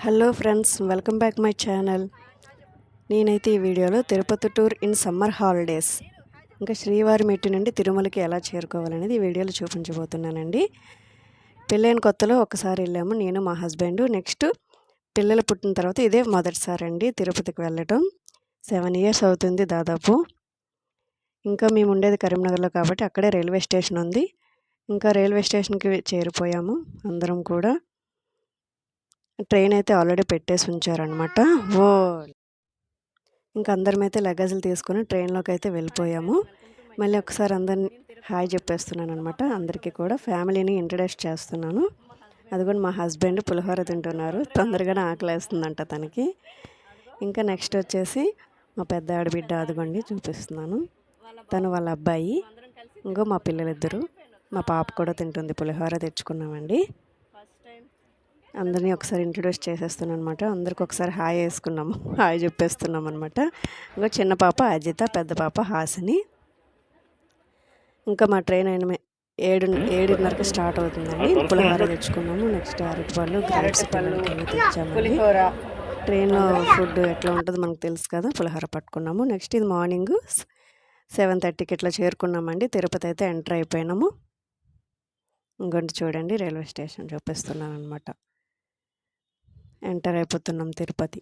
Hello friends, welcome back my channel. నేనైతే ఈ వీడియోలో Tirupati tour in summer holidays ఇంకా శ్రీవారి మెట్టు నుండి తిరుమలకి ఎలా చేరుకోవాలనేది ఈ వీడియోలో చూపించబోతున్నానండి. పెళ్ళైన కొత్తలో ఒకసారి వెళ్ళాము నేను మా హస్బెండ్. నెక్స్ట్ పిల్లలు పుట్టిన తర్వాత ఇదే మొదటిసారి అండి తిరుపతికి వెళ్ళటం. 7 years అవుతుంది దాదాపు. ఇంకా మేము ఉండేది కరీంనగర్లో కాబట్టి అక్కడే రైల్వే స్టేషన్ ఉంది. ఇంకా రైల్వే స్టేషన్కి చేరిపోయాము అందరం కూడా. ట్రైన్ అయితే ఆల్రెడీ పెట్టేసి ఉంచారనమాట. ఇంకా అందరమైతే లగేజ్లు తీసుకొని ట్రైన్లోకి అయితే వెళ్ళిపోయాము. మళ్ళీ ఒకసారి అందరిని హాయ్ చెప్పేస్తున్నాను అనమాట. అందరికీ కూడా ఫ్యామిలీని ఇంట్రడ్యూస్ చేస్తున్నాను. అది కూడా మా హస్బెండ్ పులిహోర తింటున్నారు. తొందరగానే ఆకలేస్తుందంట తనకి. ఇంకా నెక్స్ట్ వచ్చేసి మా పెద్ద ఆడబిడ్డ అదిగోండి చూపిస్తున్నాను. తను వాళ్ళ అబ్బాయి. ఇంకో మా పిల్లలిద్దరు, మా పాప కూడా తింటుంది. పులిహోర తెచ్చుకున్నామండి. అందరినీ ఒకసారి ఇంట్రడ్యూస్ చేసేస్తున్నాను అనమాట. అందరికి ఒకసారి హాయ్ వేసుకున్నాము, హాయ్ చెప్పేస్తున్నాం అనమాట. ఇంకా చిన్న పాప అజిత, పెద్ద పాప హాసిని. ఇంకా మా ట్రైన్ 7:30కి స్టార్ట్ అవుతుందండి. పులిహోర తెచ్చుకున్నాము. నెక్స్ట్ అరటిపళ్ళు, గ్రేప్స్ పిల్లలకి తెచ్చామండి. ట్రైన్లో ఫుడ్ ఎట్లా ఉంటుందో మనకు తెలుసు కదా. పులిహోర పట్టుకున్నాము. నెక్స్ట్ ఇది మార్నింగ్ 7:30కి ఇట్లా చేరుకున్నామండి. తిరుపతి అయితే ఎంటర్ అయిపోయినాము. ఇంకొంటి చూడండి రైల్వే స్టేషన్ చూపిస్తున్నాను అనమాట. ఎంటర్ అయిపోతున్నాం తిరుపతి.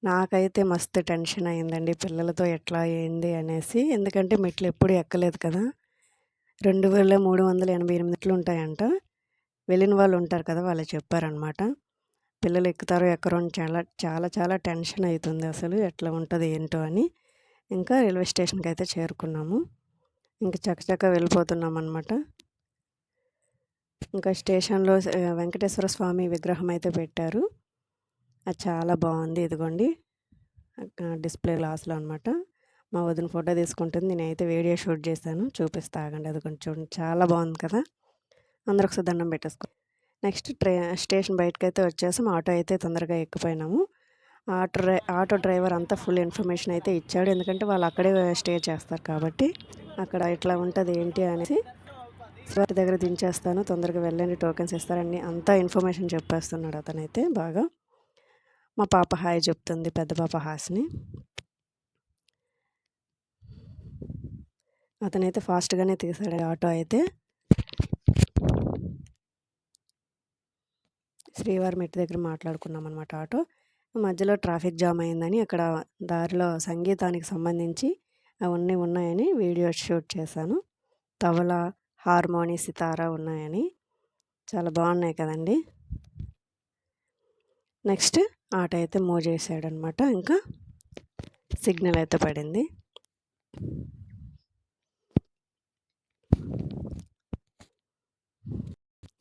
నాకైతే మస్తు టెన్షన్ అయిందండి పిల్లలతో ఎట్లా ఏంది అనేసి. ఎందుకంటే మెట్లు ఎప్పుడు ఎక్కలేదు కదా. 2388 మెట్లు ఉంటాయంట. వెళ్ళిన వాళ్ళు ఉంటారు కదా, వాళ్ళు చెప్పారనమాట. పిల్లలు ఎక్కుతారో ఎక్కరో అని చాలా చాలా చాలా టెన్షన్ అవుతుంది అసలు. ఎట్లా ఉంటుంది ఏంటో అని. ఇంకా రైల్వే స్టేషన్కి అయితే చేరుకున్నాము. ఇంకా చకచక వెళ్ళిపోతున్నాం అనమాట. ఇంకా స్టేషన్లో వెంకటేశ్వర స్వామి విగ్రహం అయితే పెట్టారు. అది చాలా బాగుంది. ఇదిగోండి డిస్ప్లే గ్లాస్లో అనమాట. మా వదిన ఫోటో తీసుకుంటుంది. నేనైతే వీడియో షూట్ చేశాను, చూపిస్తా ఆగండి. అది కొంచెం చూడండి, చాలా బాగుంది కదా. అందరూ ఒకసారి దండం పెట్టేసుకో. నెక్స్ట్ స్టేషన్ బయటకైతే వచ్చేసాం. ఆటో అయితే తొందరగా ఎక్కిపోయినాము. ఆటో డ్రైవర్ అంతా ఫుల్ ఇన్ఫర్మేషన్ అయితే ఇచ్చాడు. ఎందుకంటే వాళ్ళు అక్కడే స్టే చేస్తారు కాబట్టి అక్కడ ఇట్లా ఉంటుంది ఏంటి అనేసి. వారి దగ్గర దించేస్తాను, తొందరగా వెళ్ళండి, టోకెన్స్ ఇస్తారని అంతా ఇన్ఫర్మేషన్ చెప్పేస్తున్నాడు అతనైతే బాగా. మా పాప హాయ్ చెప్తుంది, పెద్ద పాప హాస్ని. అతనైతే ఫాస్ట్గానే తీసాడు ఆటో అయితే. శ్రీవారి మెట్టు దగ్గర మాట్లాడుకున్నాం అనమాట ఆటో. మధ్యలో ట్రాఫిక్ జామ్ అయిందని అక్కడ దారిలో సంగీతానికి సంబంధించి అవన్నీ ఉన్నాయని వీడియో షూట్ చేశాను. తబలా, హార్మోని, సితారా ఉన్నాయని. చాలా బాగున్నాయి కదండి. నెక్స్ట్ ఆటో అయితే మూవ్ చేసాడనమాట. ఇంకా సిగ్నల్ అయితే పడింది.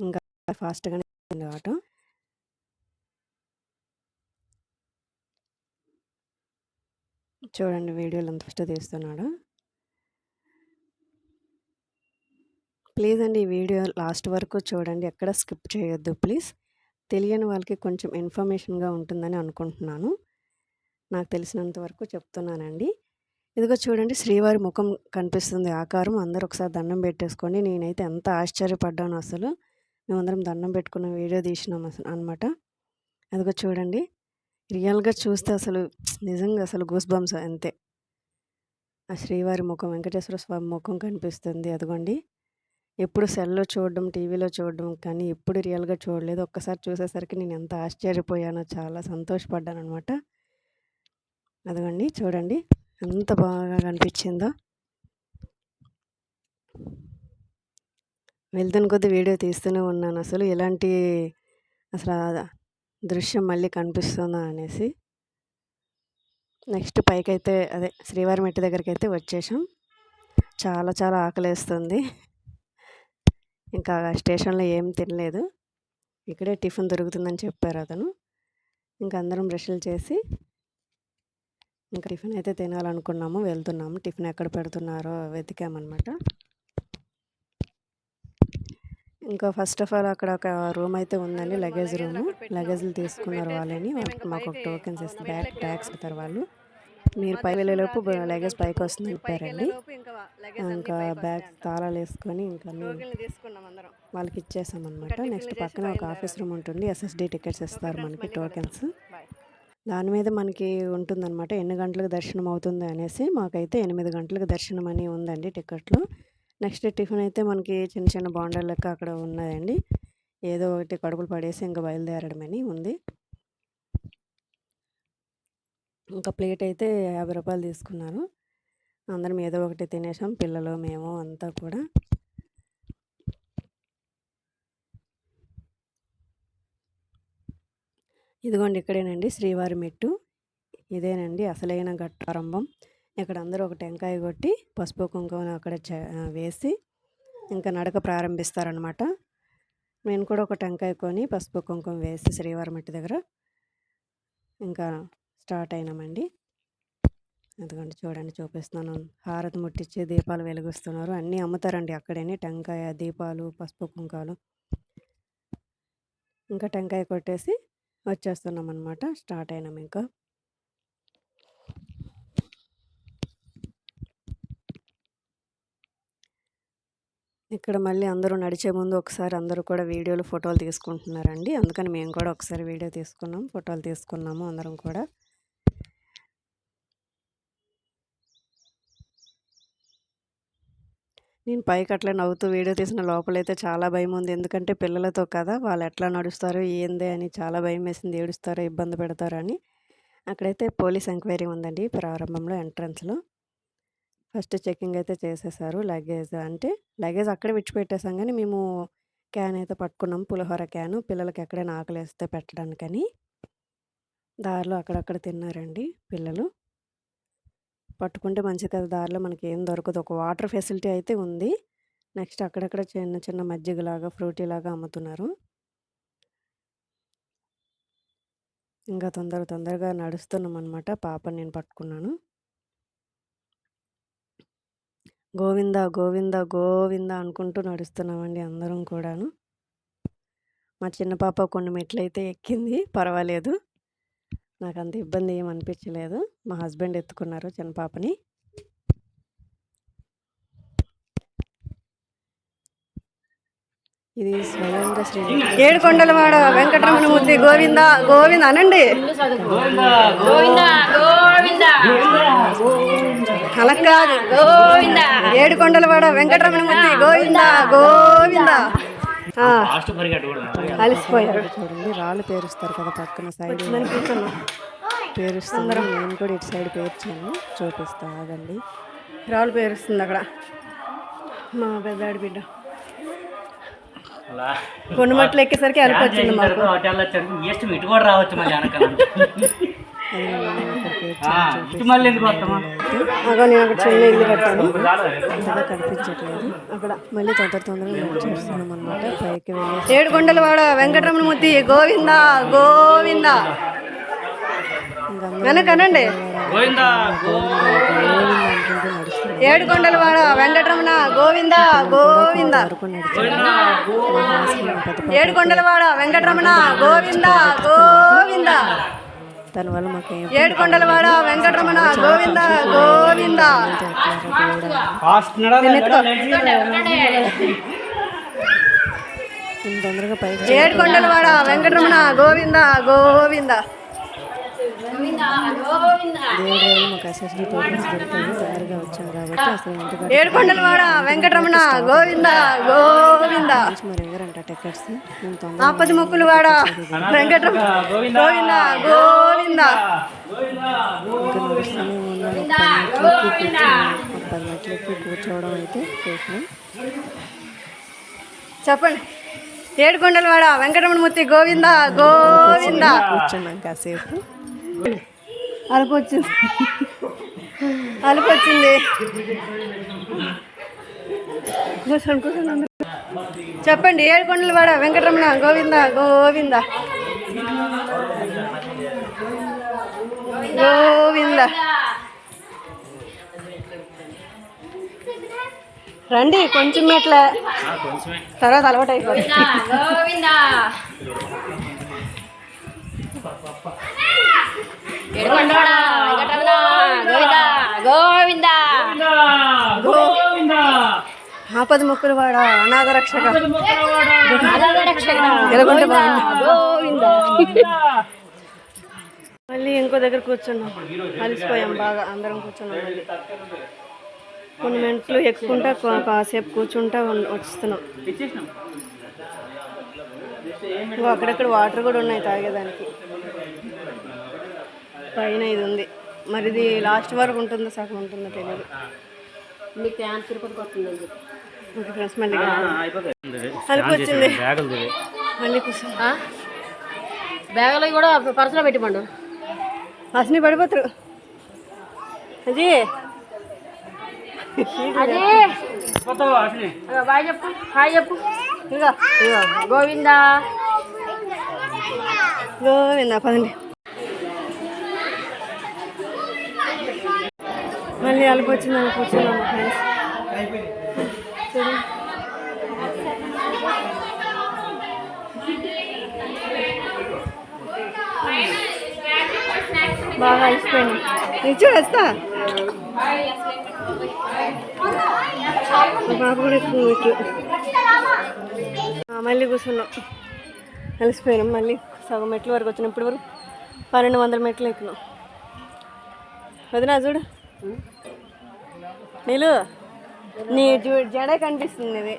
ఇంకా ఫాస్ట్గానే ఆటో. చూడండి వీడియోలు ఎంత ఫస్ట్ తీస్తున్నాడు. ప్లీజ్ అండి ఈ వీడియో లాస్ట్ వరకు చూడండి, ఎక్కడ స్కిప్ చేయొద్దు ప్లీజ్. తెలియని వాళ్ళకి కొంచెం ఇన్ఫర్మేషన్గా ఉంటుందని అనుకుంటున్నాను. నాకు తెలిసినంత వరకు చెప్తున్నానండి. ఇదిగో చూడండి శ్రీవారి ముఖం కనిపిస్తుంది ఆకారం. అందరూ ఒకసారి దండం పెట్టేసుకోండి. నేనైతే ఎంత ఆశ్చర్యపడ్డాను అసలు. మేమందరం దండం పెట్టుకున్న వీడియో తీసినాం అసలు అనమాట. అదిగో చూడండి, రియల్గా చూస్తే అసలు నిజంగా అసలు గూస్ బంప్స్ అంతే. ఆ శ్రీవారి ముఖం, వెంకటేశ్వర స్వామి ముఖం కనిపిస్తుంది. అదిగోండి, ఎప్పుడు సెల్లో చూడడం, టీవీలో చూడడం, కానీ ఎప్పుడు రియల్గా చూడలేదు. ఒక్కసారి చూసేసరికి నేను ఎంత ఆశ్చర్యపోయానో, చాలా సంతోషపడ్డాను అనమాట. అదిగోండి చూడండి ఎంత బాగా కనిపించిందో. వెళ్తున్న కొద్ది వీడియో తీస్తూనే ఉన్నాను. అసలు ఎలాంటి దృశ్యం మళ్ళీ కనిపిస్తుందా అనేసి. నెక్స్ట్ పైకైతే అదే శ్రీవారి మెట్టు దగ్గరికి అయితే వచ్చేసాం. చాలా చాలా ఆకలేస్తుంది. ఇంకా స్టేషన్లో ఏం తినలేదు. ఇక్కడే టిఫిన్ దొరుకుతుందని చెప్పారు అతను. ఇంకా అందరం బ్రష్లు చేసి ఇంకా టిఫిన్ అయితే తినాలనుకున్నాము. వెళ్తున్నాము. టిఫిన్ ఎక్కడ పెడుతున్నారో వెతికామన్నమాట. ఇంకా ఫస్ట్ ఆఫ్ ఆల్ అక్కడ ఒక రూమ్ అయితే ఉందండి, లగేజ్ రూము. లగేజ్లు తీసుకున్నారు వాళ్ళని. మాకు ఒక టోకెన్స్ ఇస్తే బ్యాగ్ ట్యాక్స్ ఇస్తారు వాళ్ళు. మీరు పై వెళ్ళేలోపు లగేజ్ పైకి వస్తుంది చెప్పారండి. ఇంకా బ్యాగ్ తాళాలు వేసుకొని ఇంకా వాళ్ళకి ఇచ్చేసామన్నమాట. నెక్స్ట్ పక్కన ఒక ఆఫీస్ రూమ్ ఉంటుంది. ఎస్ఎస్డి టికెట్స్ ఇస్తారు మనకి, టోకెన్స్. దాని మీద మనకి ఉంటుందన్నమాట ఎన్ని గంటలకు దర్శనం అవుతుంది అనేసి. మాకైతే 8 గంటలకు దర్శనం అని ఉందండి టికెట్లు. నెక్స్ట్ టిఫిన్ అయితే మనకి చిన్న చిన్న బాండాలు లెక్క అక్కడ ఉన్నాయండి. ఏదో ఒకటి కడుపులు పడేసి ఇంకా బయలుదేరడమని ఉంది. ఇంకా ప్లేట్ అయితే 50 రూపాయలు తీసుకున్నారు. అందరం ఏదో ఒకటి తినేసాం, పిల్లలు మేము అంతా కూడా. ఇదిగోండి ఇక్కడేనండి శ్రీవారి మెట్టు. ఇదేనండి అసలైన ఘట్టారంభం. ఇక్కడ అందరూ ఒక టెంకాయ కొట్టి పసుపు కుంకుమ అక్కడ వేసి ఇంకా నడక ప్రారంభిస్తారనమాట. నేను కూడా ఒక టెంకాయ కొని పసుపు కుంకుమ వేసి శ్రీవారి మెట్టు దగ్గర ఇంకా స్టార్ట్ అయినామండి. ఎందుకంటే చూడండి చూపిస్తున్నాను. హారతి ముట్టించి దీపాలు వెలిగిస్తున్నారు. అన్నీ అమ్ముతారండి అక్కడేనే, టెంకాయ, దీపాలు, పసుపు కుంకాలు. ఇంకా టెంకాయ కొట్టేసి వచ్చేస్తున్నాం అనమాట. స్టార్ట్ అయినాం. ఇంకా ఇక్కడ మళ్ళీ అందరూ నడిచే ముందు ఒకసారి అందరూ కూడా వీడియోలు, ఫోటోలు తీసుకుంటున్నారండి. అందుకని మేము కూడా ఒకసారి వీడియో తీసుకున్నాం, ఫోటోలు తీసుకున్నాము అందరం కూడా. నేను పైకి అట్లా నవ్వుతూ వీడియో తీసిన, లోపలైతే చాలా భయం ఉంది. ఎందుకంటే పిల్లలతో కదా, వాళ్ళు ఎట్లా నడుస్తారో ఏందే అని చాలా భయం వేసింది. ఏడుస్తారో, ఇబ్బంది పెడతారో అని. అక్కడైతే పోలీస్ ఎంక్వైరీ ఉందండి ప్రారంభంలో, ఎంట్రన్స్లో. ఫస్ట్ చెకింగ్ అయితే చేసేసారు. లగేజ్ అక్కడే విడిచిపెట్టేసాం, కానీ మేము క్యాన్ అయితే పట్టుకున్నాం, పులిహోర క్యాను. పిల్లలకి ఎక్కడైనా ఆకలి వేస్తే పెట్టడానికని. దారిలో అక్కడక్కడ తిన్నారండి పిల్లలు. పట్టుకుంటే మంచిది కదా, దారిలో మనకి ఏం దొరకదు. ఒక వాటర్ ఫెసిలిటీ అయితే ఉంది. నెక్స్ట్ అక్కడక్కడ చిన్న చిన్న మజ్జిగలాగా, ఫ్రూటీలాగా అమ్ముతున్నారు. ఇంకా తొందరగా నడుస్తున్నాం అనమాట. పాపని నేను పట్టుకున్నాను. గోవింద గోవింద గోవింద అనుకుంటూ నడుస్తున్నామండి అందరం కూడాను. మా చిన్న పాప కొన్ని మెట్లయితే ఎక్కింది, పర్వాలేదు. నాకు అంత ఇబ్బంది ఏం అనిపించలేదు. మా హస్బెండ్ ఎత్తుకున్నారు చిన్న పాపని. ఇది స్వయంగా శ్రీ ఏడుకొండలవాడ వెంకటరమణమూర్తి గోవింద గోవింద అనండి. అలా కాదు, ఏడుకొండలవాడ వెంకటరమణమూర్తి గోవింద గోవింద. అలసిపోయారు. చూడండి రాళ్ళు పేరుస్తారు కదా పక్కన సైడ్, పేరుస్తున్నారు. నేను కూడా ఇటు సైడ్ పేర్చాను, చూపిస్తా ఆగండి. రాళ్ళు పేరుస్తుంది అక్కడ మా పెద్దాడి బిడ్డ. కొండమట్లు ఎక్కేసరికి అనిపించింది మాకు. నేను అక్కడ చిన్న ఇల్లు కట్టాను, కనిపించట్లేదు అక్కడ. మళ్ళీ తొందరగా చేస్తున్నాం అనమాట. పైకి వెళ్ళి ఏడుకొండలవాడ వెంకటరమణమూర్తి గోవింద గోవింద వెనకనండి. ఏడుకొండలవాడ వెంకటరమణ గోవింద గోవింద. ఏడుకొండలవాడ వెంకటరమణ గోవింద గోవింద. దానివల్ల మాకు ఏడుకొండలవాడ వెంకటరమణ గోవింద గోవింద. తొందరగా పై ఏడుకొండలవాడ వెంకటరమణ గోవింద గోవింద. మాకు ఎస్ఎస్డి టోకెన్స్ దొరుకుతాయి, తొందరగా వచ్చాం కాబట్టి అసలు ఏడుకొండలవాడ వెంకటరమణ గోవింద గోవింద. మరి ఎవరంట టికెట్స్? ఆపది ముక్కులవాడ వెంకటరమణ గోవింద గోవింద. నడుస్తూనే ఉన్నాను. 10 మెట్లకి కూర్చోవడం అయితే చేసాం. చెప్పండి. ఏడుకొండలవాడ వెంకటరమణమూర్తి గోవింద గోవింద. కూర్చున్నాం కాసేపు. అలుపొచ్చింది. చెప్పండి. ఏడుకొండలవాడ వెంకటరమణ గోవింద గోవింద గోవింద. రండి కొంచెం మెట్ల, తర్వాత అలవాటు అయిపోతుంది. ఏడుకొండలవాడ వెంకటరమణ ఆపద మొక్కులు వాడ అనాథ రక్షక ఎలాగుంటే బాగుంది. మళ్ళీ ఇంకో దగ్గర కూర్చున్నాం, అలసిపోయాం బాగా, అందరం కూర్చున్నాం. మళ్ళీ కొన్ని మెట్లు ఎక్కుంటా కాసేపు కూర్చుంటా వస్తున్నాం. అక్కడక్కడ వాటర్ కూడా ఉన్నాయి తాగేదానికి. పైన ఇది ఉంది, మరి ఇది లాస్ట్ వరకు ఉంటుందో సగం ఉంటుందో తెలియదు. ఫ్రెండ్స్ మళ్ళీ అలిపొచ్చింది, మళ్ళీ కూర్చో. బ్యాగులో కూడా పర్సులో పెట్టిపండు, అసలు పడిపోతారు. అది బాయ్ చెప్పు, హాయ్ చెప్పు. ఇగో ఇగో గోవిందా గోవిందా. పదండి. మళ్ళీ అలిపొచ్చిందని కూర్చున్నాము ఫ్రెండ్స్. బాగా అలసిపోయింది. నిచ్చు వస్తా బాబు కూడా ఎక్కువ మెట్లు. మళ్ళీ కూర్చున్నాం, అలసిపోయినాం. మళ్ళీ సగం మెట్ల వరకు వచ్చినాం. ఇప్పటి వరకు 1200 మెట్లు ఎక్కినాం. వదినా చూడు, నీళ్ళు నీ జడే కనిపిస్తుంది. ఇది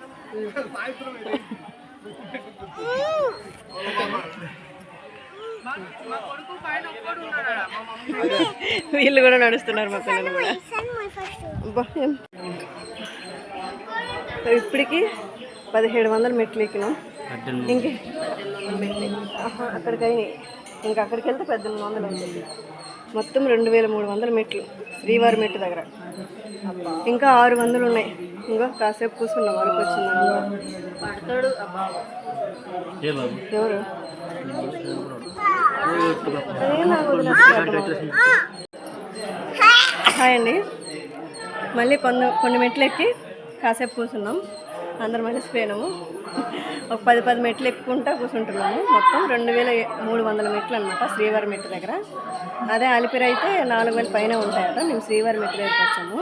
వీళ్ళు కూడా నడుస్తున్నారు, మా పిల్లలు కూడా. ఇప్పటికి 1700 మెట్లు ఎక్కినాం. ఇంకే అక్కడికి అయినాయి, ఇంకా అక్కడికి వెళ్తే 1800 అవుతుంది. మొత్తం 2300 మెట్లు శ్రీవారి మెట్టు దగ్గర. ఇంకా 600 ఉన్నాయి. ఇంకా కాసేపు కూర్చున్నాం, వరకు వచ్చిందని. ఎవరు హాయ్ అండి. మళ్ళీ కొన్ని మెట్లు ఎక్కి కాసేపు కూర్చున్నాం. అందరం అలసిపోయినాము. ఒక 10 మెట్లు ఎక్కుంటా కూర్చుంటున్నాము. మొత్తం 2300 మెట్లు అనమాట శ్రీవారి మెట్టు దగ్గర. అదే అలిపిరి అయితే 4000 పైన ఉంటాయట. మేము శ్రీవారి మెట్టు దగ్గరికి వచ్చాము.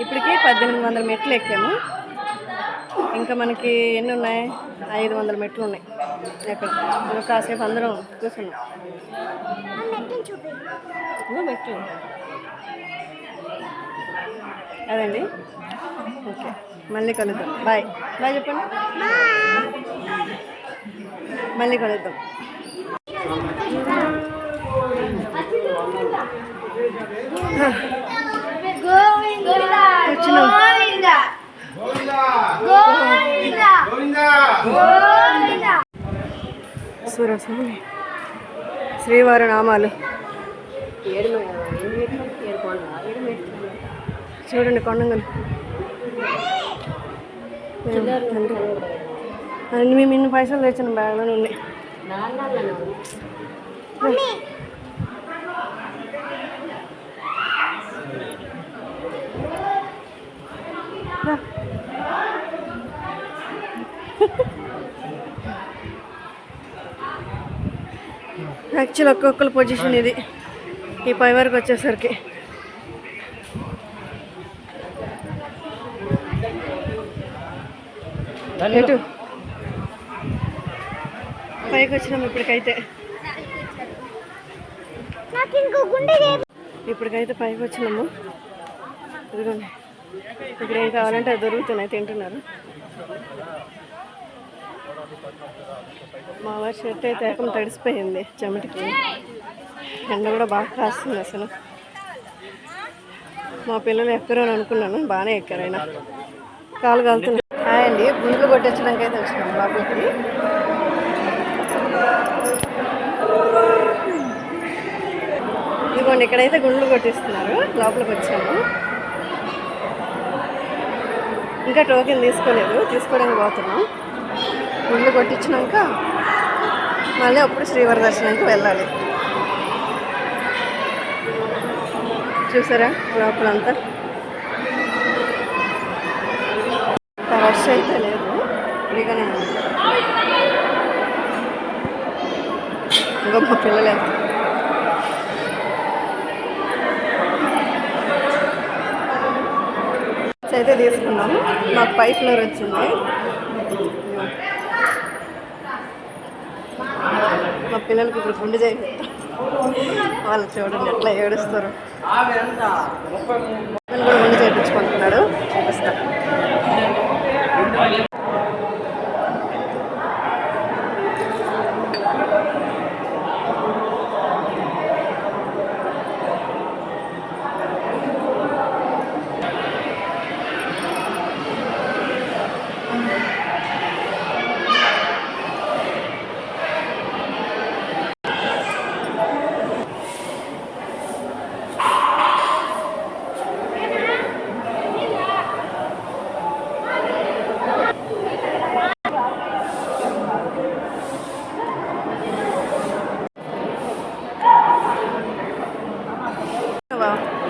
ఇప్పటికి 1800 మెట్లు ఎక్కాము. ఇంకా మనకి ఎన్ని ఉన్నాయి, 500 మెట్లు ఉన్నాయి ఎక్కడ. ఇంకా కాసేపు అందరం కూర్చున్నాం. మెట్లు అదండి. ఓకే, మళ్ళీ కలుద్దాం. బాయ్ బాయ్ చెప్పండి. మళ్ళీ కలుద్దాం. వచ్చినాం. సురస్వామి శ్రీవారి నామాలు చూడండి. కొండంగలు అన్ని మేము ఇన్ని పైసలు తెచ్చిన బ్యాగ్లో ఉన్నాయి. యాక్చువల్ ఒక్కొక్కరు పొజిషన్ ఇది. ఈ పై వరకు వచ్చేసరికి ఎటు పైకి వచ్చినాం. ఇప్పటికైతే పైకి వచ్చినాము. ఇదిగోండి, ఇక్కడ ఏం కావాలంటే అది దొరుకుతున్నాయి, తింటున్నారు. మా వారి షర్ట్ అయితే ఏకం తడిసిపోయింది చెమటికి. ఎండ కూడా బాగా కాస్తుంది అసలు. మా పిల్లలు ఎక్కరు అని అనుకున్నాను, బాగానే ఎక్కారు. అయినా కాలు కాలుతున్నాయి. హాయ్ అండి, గుండ్లు కొట్టించడానికి అయితే వచ్చినాం లోపలికి. ఇదిగోండి, ఇక్కడైతే గుండ్లు కొట్టిస్తున్నారు. లోపలికి వచ్చాము. ఇంకా టోకెన్ తీసుకోలేదు, తీసుకోవడానికి పోతున్నాం. గుండ్లు కొట్టించినాక మళ్ళీ అప్పుడు శ్రీవారి దర్శనానికి వెళ్ళాలి. చూసారా లోపలంతా రష్ అయితే లేదు, ఫ్రీగానే ఉంది. ఇంకో మా పిల్లలు వెళ్తారు. అయితే తీసుకున్నాము. మాకు 5 ఫ్లోర్ వచ్చింది. మా పిల్లలకి ఇప్పుడు గుండె చేయిస్తారు. వాళ్ళు చూడండి ఎట్లా ఏడుస్తారు. పిల్లలు కూడా గుండె చేయించుకుంటున్నాడు. చూపిస్తా.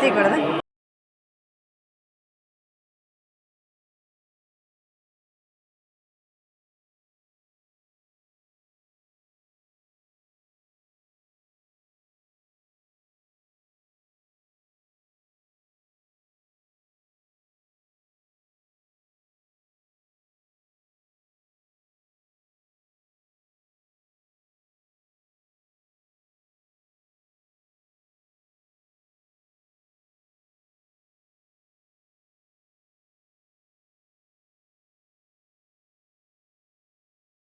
తీయకూడదా?